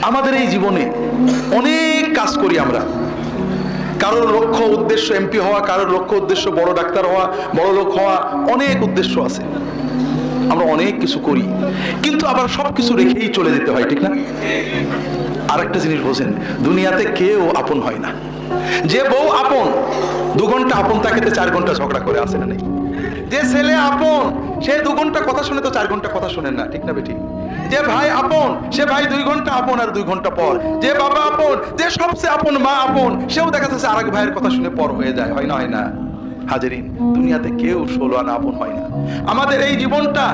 আমাদের এই জীবনে অনেক কাজ করি আমরা। কারোর লক্ষ্য উদ্দেশ্য এমপি হওয়া, কারোর লক্ষ্য উদ্দেশ্য বড় ডাক্তার হওয়া, বড় লোক হওয়া, অনেক উদ্দেশ্য আছে। আমরা অনেক কিছু করি, কিন্তু আবার সবকিছু রেখেই চলে যেতে হয়, ঠিক না? আরেকটা জিনিস বোঝেন, দুনিয়াতে কেউ আপন হয় না। যে বউ আপন, 2 ঘন্টা আপন তাকে 4 ঘন্টা ঝগড়া করে, আসে না নেই? যে ছেলে আপন, সে 2 ঘন্টা কথা শুনে তো 4 ঘন্টা কথা শোনেন না, ঠিক না বেঠিক? যে ভাই আপন, সে ভাই 2 ঘন্টা আপন আর 2 ঘন্টা পর। যে বাবা আপন, যে সবচেয়ে আপন মা আপন, সেও দেখা যাচ্ছে আরেক ভাইয়ের কথা শুনে পর হয়ে যায়, হয় না? হয় না? হাজিরিন, দুনিয়াতে কেউ 16 আনা আপন হয় না। আমাদের এই জীবনটা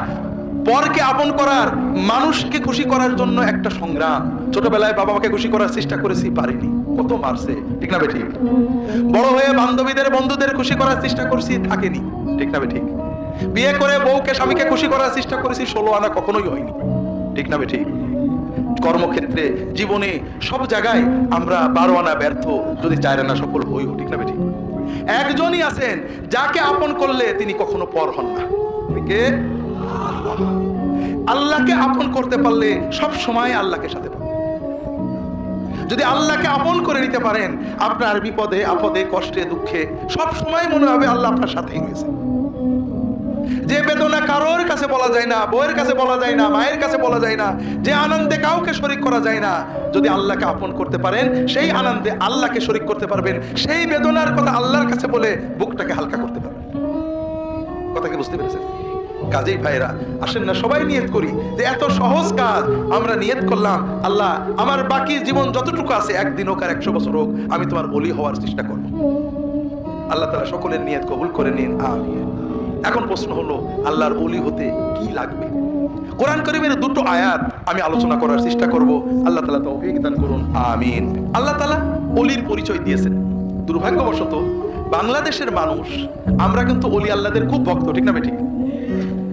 পরকে আপন করার, মানুষকে খুশি করার জন্য একটা সংগ্রাম। ছোটবেলায় বাবা মাকে খুশি করার চেষ্টা করেছি, পারিনি, কত মারছে, ঠিক না বেঠিক? বড় হয়ে বান্ধবীদের বন্ধুদের খুশি করার চেষ্টা করছি, থাকেনি, ঠিক না বেঠিক? বিয়ে করে বউকে স্বামীকে খুশি করার চেষ্টা করেছি, 16 আনা কখনোই হয়নি, ঠিক না বেঠিক? কর্মক্ষেত্রে, জীবনে, সব জায়গায় আমরা 12 আনা ব্যর্থ, যদি 4 আনা সফল হইও, ঠিক না বেঠিক? একজনই আছেন যাকে আপন করলে তিনি কখনো পর হন না। কে? আল্লাহকে আপন করতে পারলে সব সময় আল্লাহকে সাথে পাবেন। যদি আল্লাহকে আপন করে নিতে পারেন, আপনার বিপদে আপদে কষ্টে দুঃখে সব সময় মনে হবে আল্লাহ আপনার সাথেই রয়েছে। যে বেদনা কারোর কাছে বলা যায় না, বউয়ের কাছে বলা যায় না, মায়ের কাছে বলা যায় না, যে আনন্দে কাউকে শরীক করা যায় না, যদি আল্লাহকে আপন করতে পারেন, সেই আনন্দে আল্লাহকে শরীক করতে পারবেন, সেই বেদনার কথা আল্লাহর কাছে বলে বুকটাকে হালকা করতে পারবেন। কথা কি বুঝতে পেরেছেন? কাজেই ভাইরা, আসেন না সবাই নিয়ত করি যে এত সহজ কাজ আমরা নিয়ত করলাম, আল্লাহ আমার বাকি জীবন যতটুকু আছে, 1 দিন হোক আর 100 বছর হোক, আমি তোমার ওলি হওয়ার চেষ্টা করব। আল্লাহ তাআলা সকলের নিয়ত কবুল করে নিন, আমিন। এখন প্রশ্ন হলো, আল্লাহর ওলি হতে কি লাগবে? কোরআন কারীমের 2টো আয়াত আমি আলোচনা করার চেষ্টা করব। আল্লাহ তাআলা তৌফিক দান করুন, আমিন। আল্লাহ তাআলা ওলির পরিচয় দিয়েছেন। দুর্ভাগ্যবশত বাংলাদেশের মানুষ, আমরা কিন্তু ওলি আল্লাহদের খুব ভক্ত, ঠিক না বেঠিক?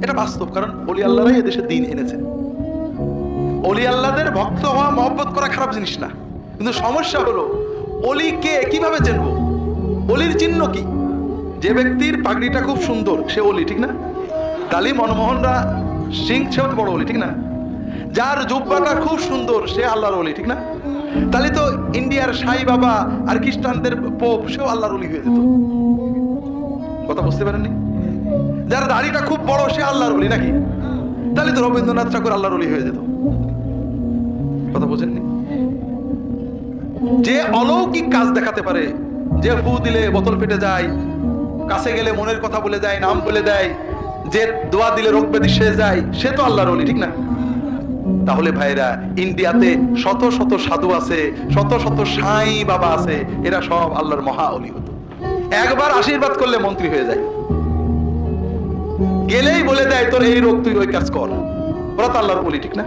এটা বাস্তব, কারণ ওলি আল্লাহরাই এদেশে দিন এনেছেন। ওলি আল্লাহদের ভক্ত হওয়া, মহব্বত করা খারাপ জিনিস না, কিন্তু সমস্যা হলো ওলিকে কিভাবে চিনবো? ওলির চিহ্ন কি? যে ব্যক্তির পাগড়িটা খুব সুন্দর, সে ওলি, ঠিক না? কালী মনমোহনরা সিং, সেও তো বড় ওলি, ঠিক না? যার জুব্বাটা খুব সুন্দর, সে আল্লাহর ওলি, ঠিক না? তাহলে তো ইন্ডিয়ার সাই বাবা আর খ্রিস্টানদের পোপ, সেও আল্লাহর ওলি হয়ে যেত। কথা বুঝতে পারেননি? যার দাড়িটা খুব বড়, সে আল্লাহর ওলি নাকি? তাহলে তো রবীন্দ্রনাথ ঠাকুর আল্লাহর ওলি হয়ে যেত। কথা বুঝেননি? যে অলৌকিক কাজ দেখাতে পারে, যে ফু দিলে বোতল ফেটে যায়, কাছে গেলে মনের কথা বলে যায়, নাম বলে দেয়, যে দোয়া দিলে রোগ ব্যাধি সেরে যায়, সে তো আল্লাহর ওলি, ঠিক না? তাহলে ভাইরা, ইন্ডিয়াতে শত শত সাধু আছে, শত শত সাই বাবা আছে, এরা সব আল্লাহর মহা ওলি হতো। একবার আশীর্বাদ করলে মন্ত্রী হয়ে যায়, গেলেই বলে দেয় তোর এই রোগ, তুই ওই কাজ কর। ওরা তো আল্লাহর ওলি, ঠিক না?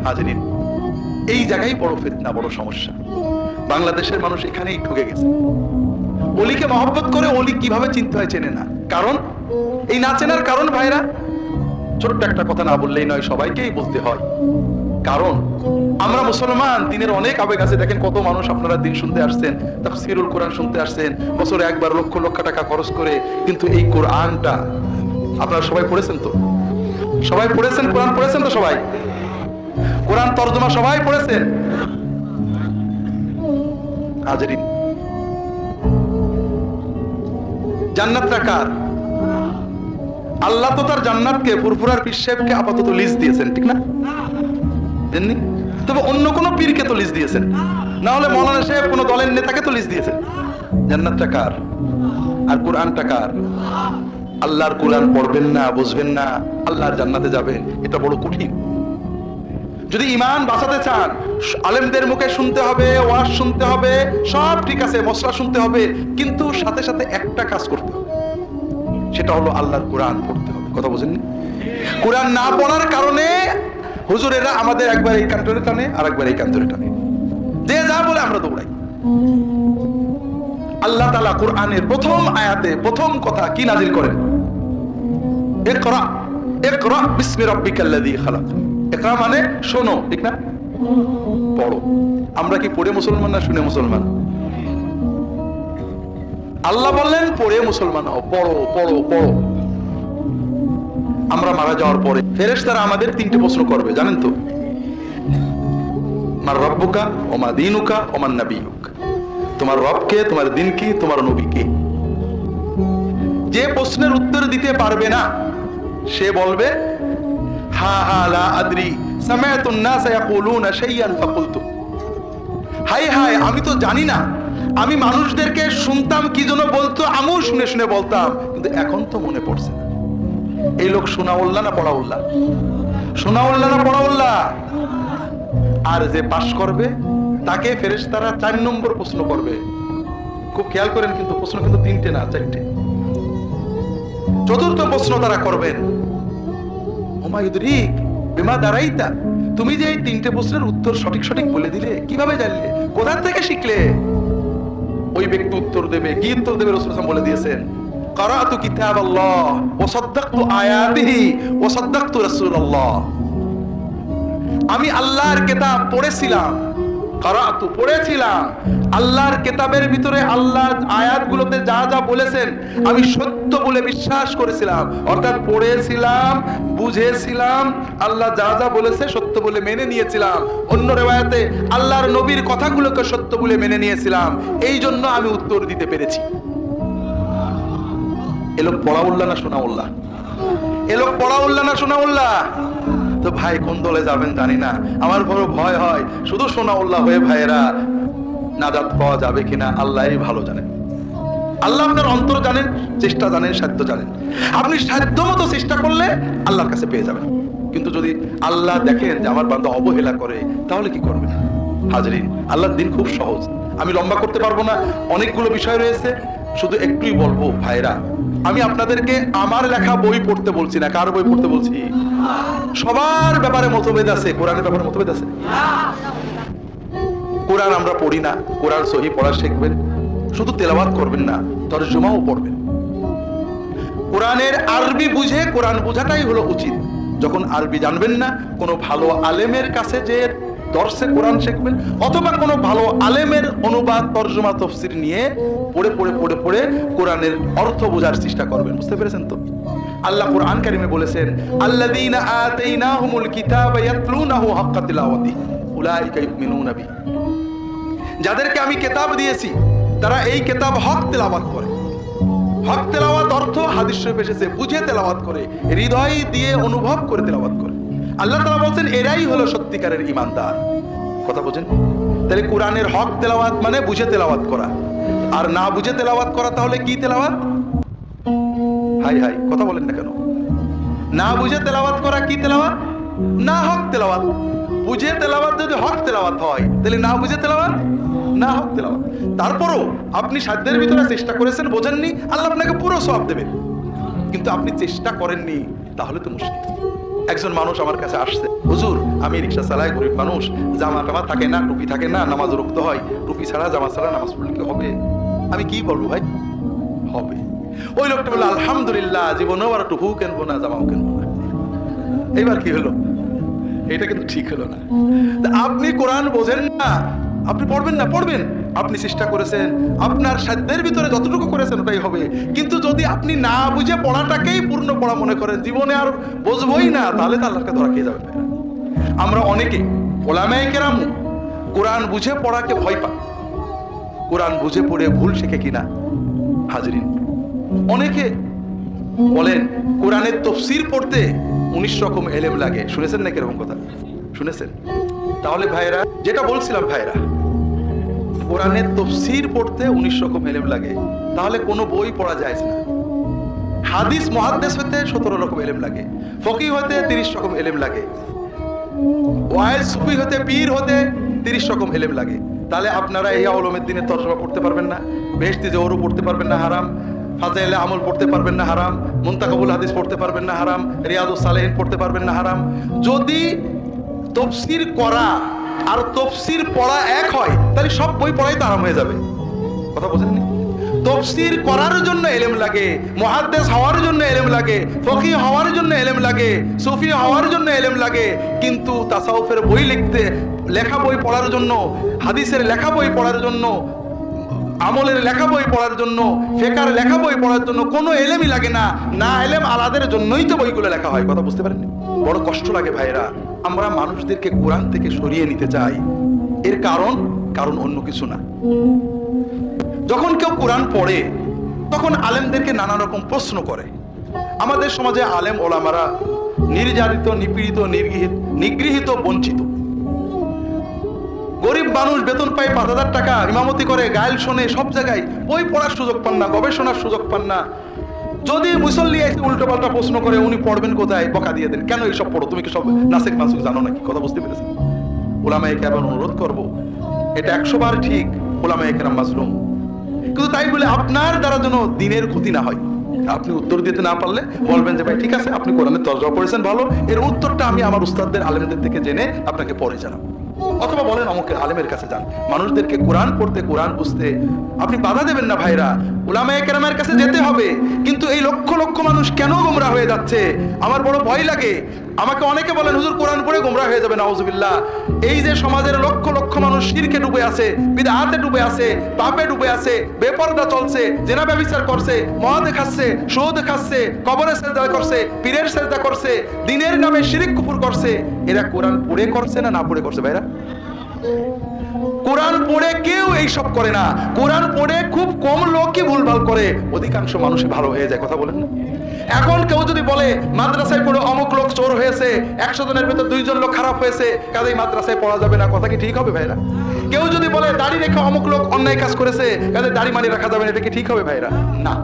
হাজিরিন, এই জায়গায় বড় ফিতনা, বড় সমস্যা। বাংলাদেশের মানুষ এখানেই ঠকে গেছে। ওলিকে মহব্বত করে ওলি কিভাবে চিনতে হয় চেনে না। কারণ এই না চেনার কারণ ভাইরা, ছোট্ট একটা কথা না বললেই নয়, সবাইকেই বলতে হয়। কারণ আমরা মুসলমান, দিনের অনেক আবেগ আছে। দেখেন কত মানুষ আপনারা দিন শুনতে আসছেন, তাফসীরুল কোরআন শুনতে আসছেন, বছরে একবার লক্ষ লক্ষ টাকা খরচ করে, কিন্তু এই কোরআনটা আপনারা সবাই পড়েছেন তো? সবাই পড়েছেন? কোরআন পড়েছেন তো সবাই? কোরআন তরজমা সবাই পড়েছেন? হাজিরিন, জান্নাতটা কার? আল্লাহ তো তার জান্নাতকে ফুরফুরার পীর সাহেবকে আপাতত লিজ দিয়েছেন, ঠিক না? জানেননি? তবে অন্য কোন পীরকে তো লিজ দিয়েছেন, না হলে মৌলানা সাহেব কোন দলের নেতাকে তো লিজ দিয়েছেন। জান্নাতটা কার? আর কোরআনটা কার? আল্লাহর কোরআন পড়বেন না, বুঝবেন না, আল্লাহর জান্নাতে যাবেন, এটা বড় কঠিন। যদি ঈমান বাঁচাতে চান, আলেমদের মুখে শুনতে হবে, ওয়াজ শুনতে হবে, সব ঠিক আছে, মশলা শুনতে হবে, কিন্তু সাথে সাথে একটা কাজ করতে হবে, সেটা হলো আল্লাহর কোরআন পড়তে হবে। কথা বুঝেননি? কোরআন না পড়ার কারণে হুজুরেরা আমাদের একবার এই কান ধরে টানে, আর একবার এই কান ধরে টানে, যে যা বলে আমরা দৌড়াই। আল্লাহ তাআলা কোরআনের প্রথম আয়াতে প্রথম কথা কি নাযিল করেন? ইকরা, ইকরা বিসমি রাব্বিকাল্লাযী খালাক। ইকরা মানে শোনো, ঠিক না? পড়ো। আমরা কি পড়ে মুসলমান না শুনে মুসলমান? আল্লাহ বললেন পড়ে মুসলমান হও, পড়ো পড়ো পড়ো। আমরা মারা যাওয়ার পরে ফেরেশতারা আমাদের 3টে প্রশ্ন করবে, জানেন তো? মার রব্বুকা ওমা দীনুকা ওমান নাবিয়ুক, তোমার রবকে, তোমার দিন কি, তোমার নবী কে। যে প্রশ্নের উত্তর দিতে পারবে না সে বলবে হা হা লা আদরি সামাতুন নাস ইয়াকুলুনা শাইয়ান ফাকুলতু, হাই হাই আমি তো জানি না, আমি মানুষদেরকে শুনতাম কি জন্য বলতো, আমিও শুনে শুনে বলতাম, কিন্তু এখন তো মনে পড়ছে না। এই লোক শোনাউল্লাহ না পড়াউল্লাহ? শোনাউল্লাহ না পড়াউল্লাহ? আর যে পাশ করবে তাকে ফেরেশতারা 4 নম্বর প্রশ্ন করবে। খুব খেয়াল করেন, কিন্তু প্রশ্ন কিন্তু 3টে না 4টে। চতুর্থ প্রশ্ন তারা করবেন, ওমা ইউদরিক বিমা দারাইতা, তুমি যে এই 3টে প্রশ্নের উত্তর সঠিক সঠিক বলে দিলে, কিভাবে জানলে, কোথা থেকে শিখলে? ওই ব্যক্তি উত্তর দেবে, কি উত্তর দেবে? রাসূল সাল্লাল্লাহু আলাইহি ওয়াসাল্লাম বলে দিয়েছেন, ক্বারাতু কিতাবাল্লাহ ওয়া সাদ্দাকতু আয়াতিহি ওয়া সাদ্দাকতু রাসূলুল্লাহ, আমি আল্লাহর কিতাব পড়েছিলাম, ক্বারাতু পড়েছিলাম, আল্লাহর কিতাবের ভিতরে আল্লাহর আয়াতগুলোতে যা যা বলেছেন আমি সত্য বলে বিশ্বাস করেছিলাম, অর্থাৎ পড়েছিলাম, বুঝেছিলাম, আল্লাহ যা যা বলেছে সত্য বলে মেনে নিয়েছিলাম, অন্য রিওয়ায়াতে আল্লাহর নবীর কথাগুলোকে সত্য বলে মেনে নিয়েছিলাম, এই জন্য আমি উত্তর দিতে পেরেছি। এ লোক পড়াউল্লাহ না শোনাউল্লাহ? এ লোক পড়াউল্লাহ না শোনাউল্লাহ? তো ভাই কোন দলে যাবেন জানি না, আমার বড় ভয় হয়, শুধু শোনাউল্লাহ হয়ে ভাইয়েরা নাজাত পাওয়া যাবে কিনা আল্লাহই ভালো জানেন। আল্লাহ আপনার অন্তর জানেন, চেষ্টা জানেন, সাধ্য জানেন। আপনি সাধ্য মতো চেষ্টা করলে আল্লাহর কাছে পেয়ে যাবেন। কিন্তু যদি আল্লাহ দেখেন যে আমার বান্দা অবহেলা করে, তাহলে কি করবেন? হাজরিন, আল্লাহর দিন খুব সহজ। আমি লম্বা করতে পারবো না, অনেকগুলো বিষয় রয়েছে, শুধু একটুই বলবো ভাইরা, আমি আপনাদেরকে আমার লেখা বই পড়তে বলছি না। কার বই পড়তে বলছি? সবার ব্যাপারে মতভেদ আছে, কোরআনের ব্যাপারে মতভেদ আছে। কোরআন আমরা পড়ি না, কোরআন সহি পড়া শিখবেন, শুধু তেলাওয়াত করবেন না, তরজমাও পড়বেন। কোরআনের আরবি বুঝে কোরআন বোঝাটাই হলো উচিত। যখন আরবি জানবেন না, কোনো ভালো আলেমের কাছে যে দর্শে কোরআন শিখবেন, অথবা কোনো ভালো আলেমের অনুবাদ, তরজমা, তাফসীর নিয়ে পড়ে পড়ে পড়ে পড়ে কোরআনের অর্থ বোঝার চেষ্টা করবেন। বুঝতে পেরেছেন তো? আল্লাহ কোরআন কারিমে বলেছেন, আল্লাযীনা আতাইনাহুমুল কিতাবা ইয়াতলুনাহু হাক্কা তিলাওয়াতিহি উলাইকা ইউমিনুনা বিহি, যাদেরকে আমি কিতাব দিয়েছি তারা এই কিতাব হক তেলাওয়াত করে। হক তেলাওয়াত অর্থ হাদিস শরীফে এসেছে, বুঝে তেলাওয়াত করে, হৃদয় দিয়ে অনুভব করে তেলাওয়াত করে। আল্লাহ তাআলা বলেন এরাই হলো সত্যিকারের ঈমানদার। কথা বুঝেন? তাহলে কোরআনের হক তেলাওয়াত মানে বুঝে তেলাওয়াত করা, আর না বুঝে তেলাওয়াত করা তাহলে কি তেলাওয়াত? হাই হাই, কথা বলেন না কেন? না বুঝে তেলাওয়াত করা কি তেলাওয়াত? না হক তেলাওয়াত। বুঝে তেলাওয়াত যদি হক তেলাওয়াত হয়, তাহলে না বুঝে তেলাওয়াত না হক তেলাওয়াত। তারপরও আপনি সাধ্যের ভিতরে চেষ্টা করেছেন, বোঝেননি, আল্লাহ আপনাকে পুরো সওয়াব দেবে। কিন্তু আপনি চেষ্টা করেননি, তাহলে তো মুশকিল। একজন মানুষ আমার কাছে আসছে, হুজুর আমি রিকশা চালাই, গরিব মানুষ, জামা টামা থাকে না, টুপি থাকে না, নামাজ রুখতে হয়, টুপি ছাড়া জামা ছাড়া নামাজ পড়লে কি হবে? আমি কি বলবো ভাই? হবে। ওই লোকটা বললো আলহামদুলিল্লাহ, জীবনেও আর টুপিও কিনবো না, জামাও কিনবো না। এইবার কি হলো? এটা কিন্তু ঠিক হলো না। আপনি কোরআন বোঝেন না, আপনি পড়বেন না, পড়বেন, আপনি চেষ্টা করেছেন, আপনার সাধ্যের ভিতরে যতটুকু করেছেন ওটাই হবে। কিন্তু যদি আপনি না বুঝে পড়াটাকেই পূর্ণ পড়া মনে করেন, জীবনে আর বুঝবই না, তাহলে তো আল্লাহকে ধরা খেয়ে যাবেন। আমরা অনেকে ওলামায়ে কেরাম কোরআন বুঝে পড়াকে ভয় পান, কোরআন বুঝে পড়ে ভুল শেখে কিনা। হাজরিন, অনেকে বলেন কোরআনের তাফসীর পড়তে 19 রকম এলেম লাগে। শুনেছেন নাকি এরকম কথা? শুনেছেন? তাহলে ভাইরা, যেটা বলছিলাম ভাইরা, কোরআনের তাফসীর পড়তে 19 রকম এলেম লাগে, তাহলে কোনো বই পড়া যায় না। হাদিস মুহাদ্দিস হতে 17 রকম এলেম লাগে, ফকিহ হতে 30 রকম এলেম লাগে, ওয়াইজ সুফি হতে, পীর হতে 30 রকম এলেম লাগে। তাহলে আপনারা ইহয়া উলুমুদ্দিনের তরজমা পড়তে পারবেন না, বেহেশতি জওহর পড়তে পারবেন না, হারাম। ফাজাইলে আমল পড়তে পারবেন না, হারাম। মুনতাকাবুল হাদিস পড়তে পারবেন না, হারাম। রিয়াদুস সালেহিন পড়তে পারবেন না, হারাম। যদি তাফসীর করা আর তাফসীর পড়া এক হয়, তাহলে সব বই পড়াই তো আরাম হয়ে যাবে। কথা বোঝেননি? তাফসীর করার জন্য ইলম লাগে, মুহাদ্দিস হওয়ার জন্য ইলম লাগে, ফকিহ হওয়ার জন্য ইলম লাগে, সুফি হওয়ার জন্য ইলম লাগে। কিন্তু তাসাউফের বই লেখা বই পড়ার জন্য, হাদিসের লেখা বই পড়ার জন্য, আমলের লেখা বই পড়ার জন্য, ফিকহের লেখা বই পড়ার জন্য কোনো ইলমই লাগে না। না ইলম আলাদের জন্যই তো বইগুলো লেখা হয়। কথা বুঝতে পারেন? বড় কষ্ট লাগে ভাইরা। আমরা মানুষদেরকে কোরআন থেকে সরিয়ে নিতে চাই, এর কারণ অন্য কিছু না। যখন কেউ কোরআন পড়ে তখন আলেমদেরকে নানা রকম প্রশ্ন করে। আমাদের সমাজে আলেম ওলামারা নির্যাতিত, নিপীড়িত, নিগৃহীত, বঞ্চিত। গরিব মানুষ বেতন পায় 5,000 টাকা, ইমামতি করে, গায়েল শোনে, সব জায়গায় বই পড়ার সুযোগ পান না, গবেষণার সুযোগ পান না। যদি মুসল্লি এসে উল্টো পাল্টা প্রশ্ন করে, উনি পড়বেন কোথায়? বকা দিয়ে দেন, কেন এইসব পড়ো? তুমি কি সব নাসিক মানসুক জানো নাকি? কথা বুঝতে পেরেছেন? উলামায়ে কেরাম অনুরোধ করব, এটা 100 বার ঠিক, উলামায়ে কেরাম মাজলুম, কিন্তু তাই বলে আপনার দ্বারা যেন দিনের ক্ষতি না হয়। আপনি উত্তর দিতে না পারলে বলবেন যে ভাই ঠিক আছে, আপনি কোরআনের তরজমা পড়েছেন ভালো, এর উত্তরটা আমি আমার উস্তাদদের আলেমদের থেকে জেনে আপনাকে পরে জানাবো। অথবা বলেন আমাকে আলেমের কাছে যান। মানুষদেরকে কোরআন পড়তে, কোরআন বুঝতে আপনি বাধা দেবেন না ভাইরা, উলামায়ে কেরামের কাছে যেতে হবে। কিন্তু এই লক্ষ লক্ষ মানুষ কেন গোমরাহ হয়ে যাচ্ছে? আমার বড় ভয় লাগে। আমাকে অনেকে বলেন হুজুর কোরআন পড়ে গোমরাহ হয়ে যাবে, নাউজুবিল্লাহ। এই যে সমাজের লক্ষ লক্ষ মানুষ শিরকে ডুবে আছে, বিদআতে ডুবে আছে, পাপে ডুবে আছে, বেপরদা চলছে, জিনা ব্যভিচার করছে, মদ খাচ্ছে, সুদ খাচ্ছে, কবরে সেজদা করছে, পীরের সেজদা করছে, দ্বীনের নামে শিরক কুফর করছে, এরা কোরআন পড়ে করছে না না পড়ে করছে? ভাইরা, কোরআন পড়ে কেউ এইসব করে না। কোরআন পড়ে খুব কম লোকই ভুলভাল করে, অধিকাংশ মানুষই ভালো হয়ে যায়। কথা বলেন না? এখন কেউ যদি বলে মাদ্রাসায় পড়ে অমুক লোক চোর হয়েছে, 100 জনের ভেতর 2 জন লোক খারাপ হয়েছে, কাজেই মাদ্রাসায় পড়া যাবে না, কথা কি ঠিক হবে ভাইরা? কেউ যদি বলে দাড়ি রেখে অমুক লোক অন্যায় কাজ করেছে, কাজে দাড়ি মানি রাখা যাবে না, এটা কি ঠিক হবে ভাইরা? না।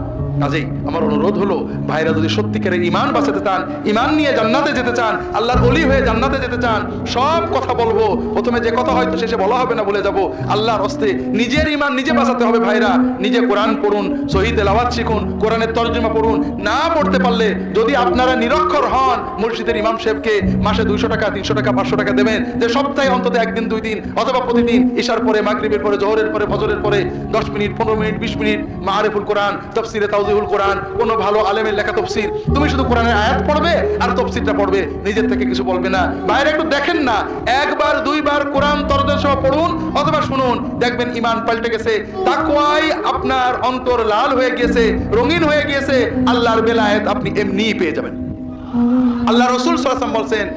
কাজেই আমার অনুরোধ হলো, ভাইরা যদি সত্যিকারের ঈমান বাঁচাতে চান, ঈমান নিয়ে জান্নাতে যেতে চান, আল্লাহর ওলি হয়ে জান্নাতে যেতে চান, সব কথা বলবো। প্রথমে যে কথা হয়তো শেষে বলা হবে না, বলে যাব। আল্লাহর হস্তে নিজের ঈমান নিজে বাঁচাতে হবে ভাইরা। নিজে কোরআন পড়ুন, সহিহ তেলাওয়াত শিখুন, কোরআনের তরজমা পড়ুন। না পড়তে পারলে যদি আপনারা নিরক্ষর হন, মসজিদের ইমাম সাহেবকে মাসে 200 টাকা, 300 টাকা, 500 টাকা দেবেন, যে সপ্তাহে অন্তত 1 দিন 2 দিন, অথবা প্রতিদিন ইশার পরে, মাগরিবের পরে, জোহরের পরে, ফজরের পরে 10 মিনিট, 15 মিনিট, 20 মিনিট মাআরিফুল কোরআন, তাফসিরে তাওজিহুল কোরআন, কোন ভালো আলেমের লেখা তফসির, তুমি শুধু কোরআনের আয়াত পড়বে আর তফসিরটা পড়বে, নিজের থেকে কিছু বলবে না। বাইরে একটু দেখেন না, 1 বার 2 বার কোরআন তরজমা পড়ুন অথবা শুনুন, দেখবেন ঈমান পাল্টে গেছে, তাকওয়ায় আপনার অন্তর লাল হয়ে গিয়েছে, রঙিন হয়ে গিয়েছে, আল্লাহর বেলায়েত আপনি এমনিই পেয়ে যাবেন। আল্লাহ রাসূল সাল্লাল্লাহু আলাইহি ওয়াসাল্লাম বলেন,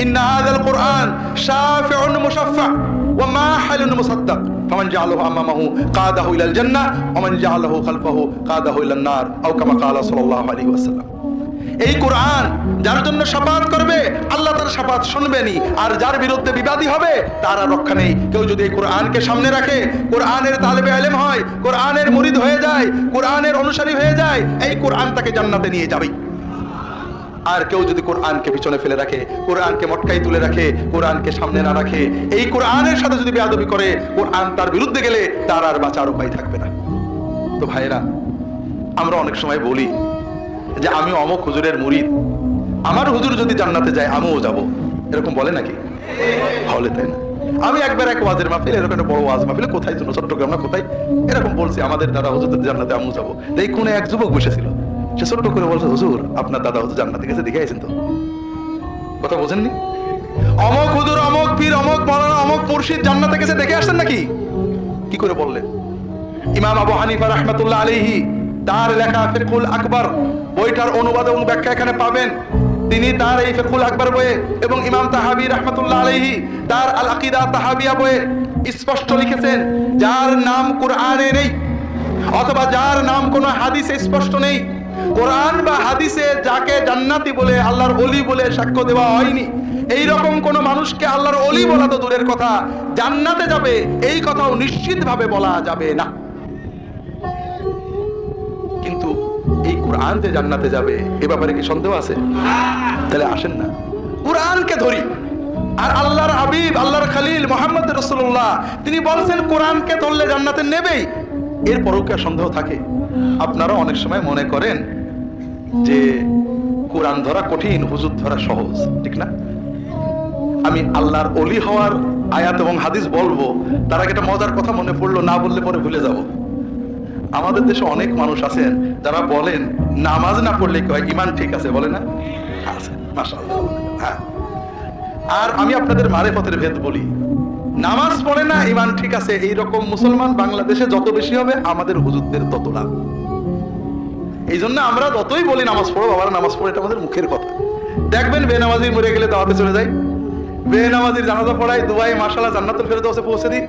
ইন্না হাযাল কোরআন শাফিউন মুশাফফা ওয়া মাহিলুন মুসাদ্দাক, ফামান জাআলাহু আমামাহু কাদাহু ইলাল জান্নাহ ওয়া মান জাআলাহু খালফাহু কাদাহু ইলান নার, আও কামা ক্বালা সাল্লাল্লাহু আলাইহি ওয়াসাল্লাম। এই কোরআন যার জন্য শাফাআত করবে, আল্লাহ তার শাফাআত শুনবেনই, আর যার বিরুদ্ধে বিবাদী হবে তার আর রক্ষা নেই। কেউ যদি এই কোরআনকে সামনে রাখে, কোরআনের তালেবে ইলম হয়, কোরআনের মুরিদ হয়ে যায়, কোরআনের অনুসারী হয়ে যায়, এই কোরআন তাকে জান্নাতে নিয়ে যাবে। আর কেউ যদি কোরআনকে পিছনে ফেলে রাখে, কোরআনকে মটকাই তুলে রাখে, কোরআনকে সামনে না রাখে, এই কোরআনের সাথে যদি বেয়াদবি করে, কোরআন তার বিরুদ্ধে গেলে তার আর বাঁচার উপায় থাকবে না। তো ভাইরা, আমরা অনেক সময় বলি যে আমি অমুক হুজুরের মুরিদ, আমার হুজুর যদি জান্নাতে যায় আমিও যাব, এরকম বলে নাকি? হলে তাই না? আমি একবার এক ওয়াজের মাহফিল, এরকম একটা বড় ওয়াজ মাহফিলে, কোথায় ছিল, চট্টগ্রাম না কোথায়, এরকম বলছি আমাদের দাদা হুজুর জান্নাতে আমিও যাবো। এই কোনে এক যুবক বসেছিল, সে ছোট্ট করে বলছে, হুজুর আপনার দাদা হুজুর জান্নাতে গেছে, দেখে আইছেন তো? কথা বোঝেননি? অমুক হুজুর, অমুক পীর, অমুক মাওলানা, অমুক মুর্শিদ জান্নাতে গেছে, দেখে আসছেন নাকি? কি করে বললেন? ইমাম আবু হানিফা রাহমাতুল্লাহ আলাইহি তার লেখা ফিকহুল আকবার বইটার অনুবাদ এবং ব্যাখ্যা এখানে পাবেন। তিনি তার এই ফিকহুল আকবার বইয়ে এবং ইমাম তাহাবী রাহমাতুল্লাহ আলাইহি তার আল আকীদা তাহাবিয়া বইয়ে স্পষ্ট লিখেছেন, যার নাম কোরআনে নেই অথবা যার নাম কোনো হাদিসে স্পষ্ট নেই, কোরআন বা হাদিসে যাকে জান্নাতি বলে, আল্লাহর ওলি বলে সাক্ষ্য দেওয়া হয়নি, এই রকম কোন মানুষকে আল্লাহর ওলি বলা তো দূরের কথা, জান্নাতে যাবে এই কথাও নিশ্চিতভাবে বলা যাবে না। কিন্তু এই কোরআন যে জান্নাতে যাবে এ ব্যাপারে কি সন্দেহ আছে? তাহলে আসেন না কোরআনকে ধরি। আর আল্লাহর হাবিব, আল্লাহর খলিল মুহাম্মদ রাসূলুল্লাহ তিনি বলছেন কোরআনকে ধরলে জান্নাতে নেবেই, এরপরও কি সন্দেহ থাকে? আপনারা অনেক সময় মনে করেন যে কোরআন ধরা কঠিন, হুজুর ধরা সহজ, ঠিক না? আমি আল্লাহর ওলি হওয়ার আয়াত এবং হাদিস বলবো, তার আগে একটা মজার কথা মনে পড়লো, না বললে পরে ভুলে যাব। আমাদের দেশে অনেক মানুষ আছেন যারা বলেন নামাজ না পড়লে কি হয়, ঈমান ঠিক আছে, বলে না? আছে, মাশাআল্লাহ। হ্যাঁ, আর আমি আপনাদের মারেফতের ভেদ বলি, নামাজ পড়ে না ঈমান ঠিক আছে, এইরকম মুসলমান বাংলাদেশে যত বেশি হবে আমাদের হুজুরদের তত লাভ। এই জন্য আমরা যতই বলি নামাজ পড়ো, বাবার নামাজ পড়ো, এটা আমাদের মুখের কথা। দেখবেন বেনামাজি মরে গেলে দাওয়াতে চলে যায়, বেনামাজির জানাজা পড়াই, দুবাই মাশাআল্লাহ জান্নাতুল ফেরদৌসে পৌঁছে দিই।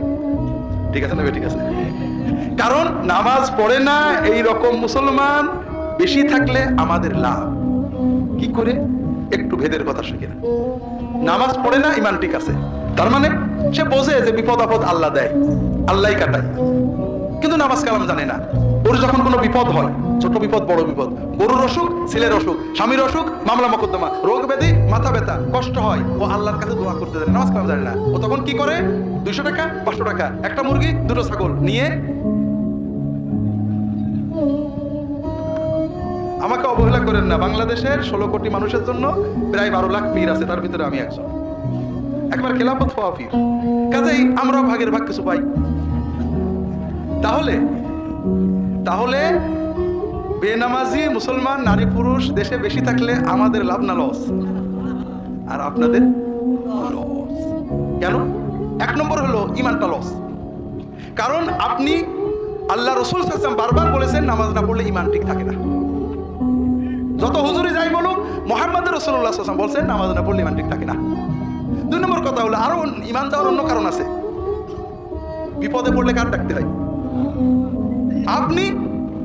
ঠিক আছে না? ঠিক আছে। কারণ নামাজ পড়ে না এই রকম মুসলমান বেশি থাকলে আমাদের লাভ। কি করে? একটু ভেদের কথা শিখে না। নামাজ পড়ে না, ইমান ঠিক আছে, তার মানে সে বোঝে যে বিপদ আপদ আল্লাহ দেয়, আল্লাহই কাটায়, কিন্তু নামাজ কালাম জানে না। ওর যখন কোনো বিপদ হয়, ছোট বিপদ বড় বিপদ, গরুর অসুখ, ছেলের অসুখ, স্বামীর অসুখ, মামলা মকদ্দমা, রোগ ব্যাধি, মাথা ব্যথা, কষ্ট হয়, ও আল্লাহর কাছে দোয়া করতে জানে, নামাজ কালাম জানে না। ও তখন কি করে? 200 টাকা 500 টাকা, একটা মুরগি 2টো ছাগল নিয়ে, আমাকে অবহেলা করেন না, বাংলাদেশের 16 কোটি মানুষের জন্য প্রায় 12 লাখ পীর আছে, তার ভিতরে আমি একজন, একবার খেলাফত হওয়া পীর, কাজেই আমরাও ভাগের ভাগ কিছু পাই। তাহলে বেনামাজি মুসলমান নারী পুরুষ দেশে বেশি থাকলে আমাদের লাভ না লস? আর আপনাদের লস। কেন? 1 নম্বর হলো ইমানটা লস। কারণ আপনি আল্লাহ রাসূল সাল্লাল্লাহু আলাইহি ওয়াসাল্লাম বারবার বলেছেন নামাজ না পড়লে ইমান ঠিক থাকে না। যত হুজুরি যাই বলুক, মুহাম্মদ রাসূলুল্লাহ সাল্লাল্লাহু আলাইহি ওয়াসাল্লাম বলেছেন নামাজ না পড়লে ইমান ঠিক থাকে না। 2 নম্বর কথা হলো আরো ইমান যাওয়ার অন্য কারণ আছে। বিপদে পড়লে কার ডাকতে হয়? আপনি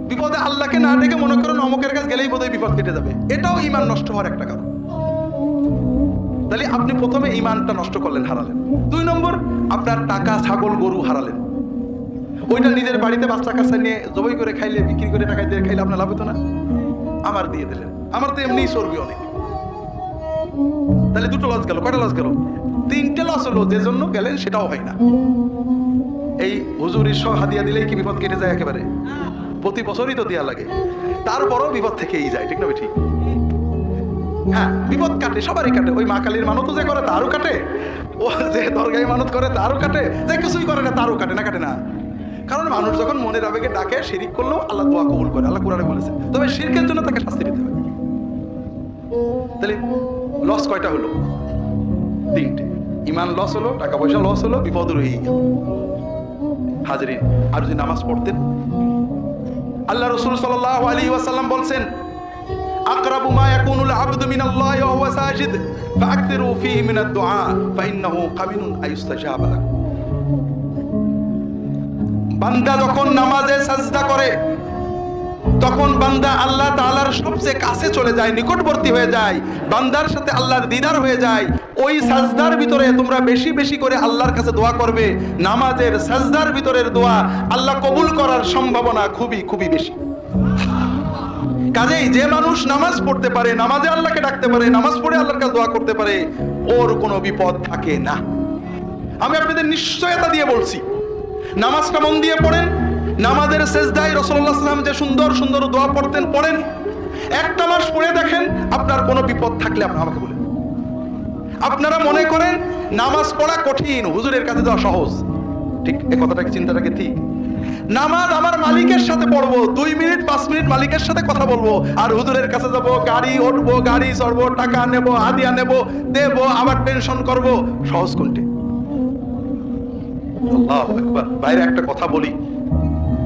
বিপদে আল্লাহকে না ডেকে মনে করেন অমুকের কাছে গেলেই বোধহয় বিপদ কেটে যাবে, এটাও ইমান নষ্ট হওয়ার একটা কারণ। তাহলে আপনি প্রথমে ইমানটা নষ্ট করলেন, হারালেন। 2 নম্বর, আপনার টাকা, ছাগল, গরু হারালেন। ওইটা নিজের বাড়িতে বাচ্চা কাচ্চা নিয়ে জবাই করে খাইলে, বিক্রি করে টাকা দিয়ে খাইলে আপনার লাভ হতো না? আমার দিয়ে দিলেন, আমার তো এমনি চর্বি অনেক। তাহলে 2টো লস গেল। কয়টা লস গেল? 3টে লস হলো, যে জন্য গেলেন সেটাও হয় না। এই হুজুরির সব হাদিয়া দিলেই কি বিপদ কেটে যায় একেবারে? প্রতি বছরই তো দেয়া লাগে, তারপরও বিপদ থেকেই যায়। ঠিক না? ঠিক। হ্যাঁ, বিপদ কাটে, সবারই কাটে। ওই মা কালীর মানত যে করে তারও কাটে, ও যে দরগায় মানত করে তারও কাটে, যে কিছুই করে না তারও কাটে। না কাটে না? কারণ মানুষ যখন মনের আবেগে ডাকে, শিরিক করলেও আল্লাহ দোয়া কবুল করে, আল্লাহ কোরআনে বলেছে। তবে শিরকের জন্য তাকে শাস্তি দিতে হবে। তাহলে লস কয়টা হলো? 3টে। ইমান লস হলো, টাকা পয়সা লস হলো, বিপদ রয়েই গেল। হাজরিন, আর যদি নামাজ পড়তেন, আল্লাহ রাসূল সাল্লাল্লাহু আলাইহি ওয়াসাল্লাম বলছেন, আকরাবু মা ইয়াকুনুল আবদু মিনাল্লাহি ওয়া হুয়া সাজিদ ফাআকতিরু ফীহি মিনাদ দুআ ফাইন্নাহু কামিনুন আইস্তাজাবা লাক। বান্দা যখন নামাজে সাজদা করে, তখন বান্দা আল্লাহ তাআলার সবচেয়ে কাছে চলে যায়, নিকটবর্তী হয়ে যায়, বান্দার সাথে আল্লাহর দিদার হয়ে যায়। ওই সাজদার ভিতরে তোমরা বেশি বেশি করে আল্লাহর কাছে দোয়া করবে। নামাজের সাজদার ভিতরের দোয়া আল্লাহ কবুল করার সম্ভাবনা খুবই খুবই বেশি। কাজেই যে মানুষ নামাজ পড়তে পারে, নামাজে আল্লাহকে ডাকতে পারে, নামাজ পড়ে আল্লাহর কাছে দোয়া করতে পারে, ওর কোনো বিপদ থাকে না। আমি আপনাদের নিশ্চয়তা দিয়ে বলছি, নামাজটা মন দিয়ে পড়েন। নামাজের সেজদায় রাসূলুল্লাহ সাল্লাল্লাহু আলাইহি ওয়াসাল্লাম যে সুন্দর সুন্দর দোয়া পড়তেন, পড়েন। 1টা মাস পড়ে দেখেন, আপনার কোনো বিপদ থাকলে আপনি আমাকে বলেন। আপনারা মনে করেন নামাজ পড়া কঠিন, হুজুরের কাছে যাওয়া সহজ। ঠিক এই কথাটাকে, চিন্তাটাকে ঠিক। নামাজ আমার মালিকের সাথে পড়বো, 2 মিনিট 5 মিনিট মালিকের সাথে কথা বলবো, আর হুজুরের কাছে যাবো, গাড়ি উঠবো, গাড়ি চড়বো, টাকা নেবো, হাদিয়া নেবো, দেবো, আবার টেনশন করবো। সহজ কোনটি? আল্লাহু আকবার। বাইরে একটা কথা বলি,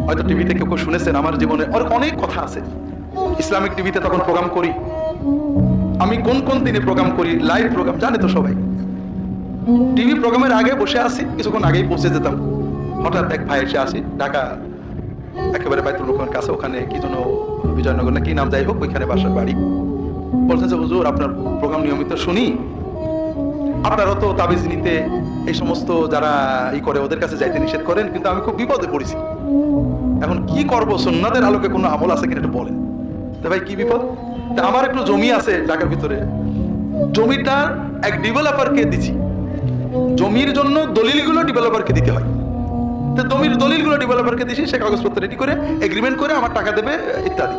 হয়তো টিভিতে কেউ শুনেছেন, আমার জীবনে অনেক কথা আছে। ইসলামিক টিভিতে তখন প্রোগ্রাম করি, আমি কোন কোন দিনে প্রোগ্রাম করি, লাইভ প্রোগ্রাম, জানে তো সবাই। টিভি প্রোগ্রামের আগে বসে আছি, কিছুক্ষণ আগেই পৌঁছে যেতাম। হঠাৎ এক ভাই এসে আসি, ঢাকা একেবারে বাইতুল মুকাররমের কাছে, ওখানে কি যেন বিজয়নগর না কি নাম, যাই হোক, ওইখানে বাসার বাড়ি। বলছেন যে হুজুর আপনার প্রোগ্রাম নিয়মিত শুনি, আপনারও তো তাবিজ নিতে এই সমস্ত যারা করে ওদের কাছে যাইতে নিষেধ করেন, কিন্তু আমি খুব বিপদে পড়েছি, এখন কি করবো, সুন্নাতের আলোকে কোনো আমল আছে কিনা একটু বলেন। তা ভাই কি বিপদ? তা আমার একটু জমি আছে ঢাকার ভিতরে, জমিটা এক ডেভেলপারকে দিচ্ছি, জমির জন্য দলিলগুলো ডেভেলপারকে দিতে হয়। তো জমির দলিলগুলো ডেভেলপারকে দিছি, সে কাগজপত্র রেডি করে এগ্রিমেন্ট করে আমার টাকা দেবে ইত্যাদি।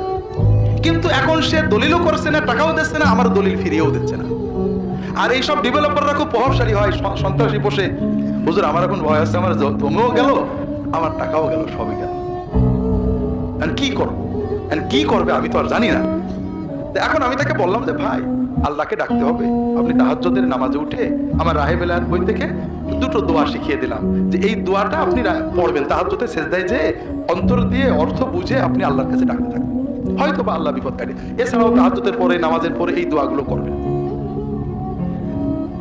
কিন্তু এখন সে দলিলও করছে না, টাকাও দিচ্ছে না, আমার দলিল ফিরিয়েও দিচ্ছে না। আর এইসব ডেভেলপাররা খুব প্রভাবশালী হয়, সন্ত্রাসী বসে, হুজুর আমার এখন ভয় আছে, আমার জমিও গেল, আমার টাকাও গেল, সবই গেল, কি করবো, কি করবে আমি তো আর জানি না। এখন আমি তাকে বললাম যে ভাই, আল্লাহকে ডাকতে হবে। আপনি তাহাজ্জুদের নামাজে উঠে আমার রাহেবেলার বই থেকে 2টো দোয়া শিখিয়ে দিলাম, যে এই দোয়াটা আপনি পড়বেন তাহাজ্জুদে সেজদায়, যে অন্তর দিয়ে অর্থ বুঝে আপনি আল্লাহর কাছে ডাকতে থাকবেন, হয়তো বা আল্লাহ বিপদ কাটে। এছাড়াও তাহাজ্জুদের পরে, নামাজের পরে এই দোয়াগুলো করবেন।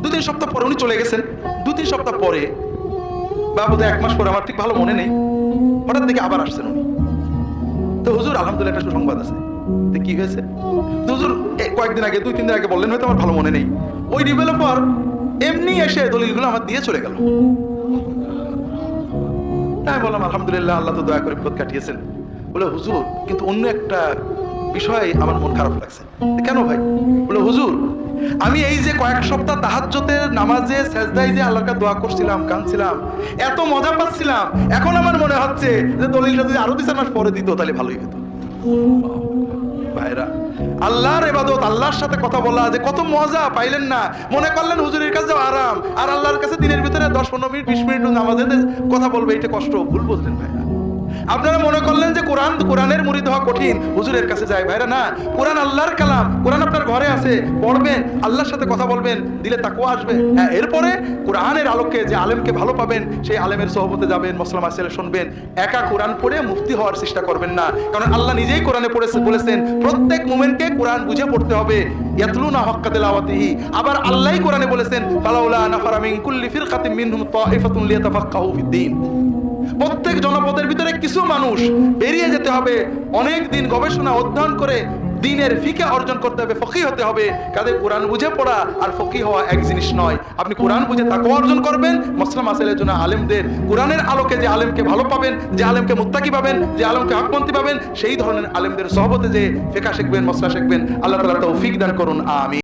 2-3 সপ্তাহ পরে উনি চলে গেছেন। 2-3 সপ্তাহ পরে বা বোধহয় 1 মাস পরে, আমার ঠিক ভালো মনে নেই, হঠাৎ দেখে আবার আসছেন উনি। তো হুজুর আলহামদুলিল্লাহ একটা সুসংবাদ আছে। তো কি হয়েছে? তো হুজুর কয়েকদিন আগে, 2-3 দিন আগে বললেন, হয়তো আমার ভালো মনে নেই, ওই ডেভেলপার এমনি এসে দলিলগুলো আমার দিয়ে চলে গেল। আমি বললাম আলহামদুলিল্লাহ, আল্লাহ তো দয়া করে বিপদ কাটিয়েছেন। বলে হুজুর কিন্তু অন্য একটা বিষয় আমার মন খারাপ লাগছে। কেন ভাই? বলে হুজুর আমি এই যে কয়েক সপ্তাহ তাহাজ্জুদের নামাজে সেজদায় যে আল্লাহর কাছে দোয়া করছিলাম, কাঁদছিলাম, এত মজা পাচ্ছিলাম, এখন আমার মনে হচ্ছে যে দলিলটা যদি আরো 2-4 মাস পরে দিত তাহলে ভালোই হতো। ভাইরা, আল্লাহর ইবাদত, আল্লাহর সাথে কথা বলা যে কত মজা পাইলেন না? মনে করলেন হুজুরের কাছে আরাম, আর আল্লাহর কাছে দিনের ভিতরে 10-15 মিনিট 20 মিনিট নামাজে কথা বলবে, এটা কষ্ট। ভুল বুঝলেন ভাইরা। আপনারা মনে করলেন যে কোরআনের মুরিদ হওয়া কঠিন, হুজুরের কাছে যায়। ভাইরা না, কোরআন আল্লাহর কালাম, কোরআন আপনার ঘরে আছে, পড়বেন, আল্লাহর সাথে কথা বলবেন, দিলে তাকওয়া আসবে। হ্যাঁ, এরপরে কোরআনের আলোকে যে আলেমকে ভালো পাবেন, সেই আলেমের সোহবতে যাবেন, মসলা মাসাইল শুনবেন। একা কোরআন পড়ে মুফতি হওয়ার চেষ্টা করবেন না, কারণ আল্লাহ নিজেই কোরআনে বলেছেন প্রত্যেক মুমিনকে কোরআন বুঝে পড়তে হবে। ইয়াতলুনা হাক্কা তিলাওয়াতিহি। আবার আল্লাহই কোরআনে বলেছেন ফালাউলা নাফারা মিন কুল্লি ফিরকাতিন মিনহুম তাইফাতুন লিয়াতাফাক্কাহু ফিদ্দীন। প্রত্যেক জনপদের ভিতরে কিছু মানুষ বেরিয়ে যেতে হবে, অনেক দিন গবেষণা অধ্যয়ন করে দ্বীনের ফিকহ অর্জন করতে হবে, ফকিহ হতে হবে। কাদের কোরআন বুঝে পড়া আর ফকিহ হওয়া এক জিনিস নয়। আপনি কোরআন বুঝে তাকওয়া অর্জন করবেন, মাসলা মাসাইলের জন্য আলেমদের, কোরআনের আলোকে যে আলেমকে ভালো পাবেন, যে আলেমকে মুত্তাকি পাবেন, যে আলেমকে হকপন্থী পাবেন, সেই ধরনের আলেমদের সহবতে যে ফিকহ শিখবেন, মাসলা শিখবেন। আল্লাহ তাআলা তৌফিক দান করুন, আমিন।